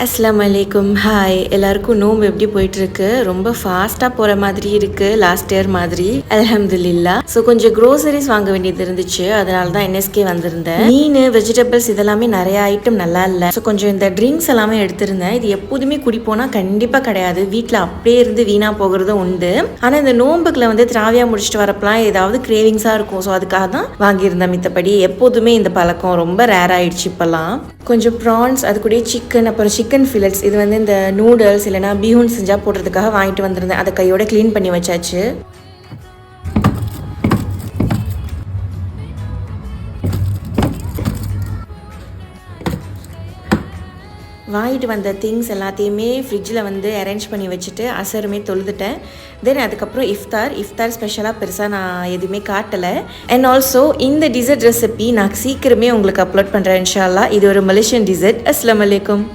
அஸ்ஸலாமு அலைக்கும். ஹாய், எல்லாருக்கும் நோம்பு எப்படி போயிட்டுருக்கு? ரொம்ப ஃபாஸ்ட்டாக போகிற மாதிரி இருக்குது, லாஸ்ட் இயர் மாதிரி. அல்ஹம்துலில்லாஹ். ஸோ கொஞ்சம் க்ரோசரிஸ் வாங்க வேண்டியது இருந்துச்சு, அதனால தான் என்எஸ்கே வந்திருந்தேன். மீன், வெஜிடபிள்ஸ் இதெல்லாமே நிறைய ஐட்டம் நல்லா இல்லை. ஸோ கொஞ்சம் இந்த ட்ரிங்க்ஸ் எல்லாமே எடுத்திருந்தேன். இது எப்போதுமே குடிப்போனா கண்டிப்பாக கிடையாது, வீட்டில் அப்படியே இருந்து வீணாக போகிறதும் உண்டு. ஆனால் இந்த நோம்புக்குள்ள வந்து திராவியாக முடிச்சுட்டு வரப்பெல்லாம் ஏதாவது கிரேவிங்ஸாக இருக்கும். ஸோ அதுக்காக தான் வாங்கியிருந்தேன். மித்தபடி எப்போதுமே இந்த பழக்கம் ரொம்ப ரேர் ஆயிடுச்சு இப்போல்லாம். கொஞ்சம் ப்ரான்ஸ், அது கூட சிக்கன், அப்புறம் சிக்கன் ஃபில்லட்ஸ். இது வந்து இந்த நூடுல்ஸ் இல்லைனா பீஹூன் செஞ்சால் போடுறதுக்காக வாங்கிட்டு வந்திருந்தேன். அதை கையோட க்ளீன் பண்ணி வச்சாச்சு. வாங்கிட்டு வந்த திங்ஸ் எல்லாத்தையுமே ஃப்ரிட்ஜில் வந்து அரேஞ்ச் பண்ணி வச்சுட்டு அசருமே தொழுதுட்டேன். தென் அதுக்கப்புறம் இஃப்தார் ஸ்பெஷலாக பெருசாக நான் எதுவுமே காட்டலை. அண்ட் ஆல்சோ இந்த டிசர்ட் ரெசிபி நான் சீக்கிரமே உங்களுக்கு அப்லோட் பண்ணுறேன் இன்ஷா அல்லாஹ். இது ஒரு மலேசியன் டிசர்ட். அஸ்ஸலாமு அலைக்கும்.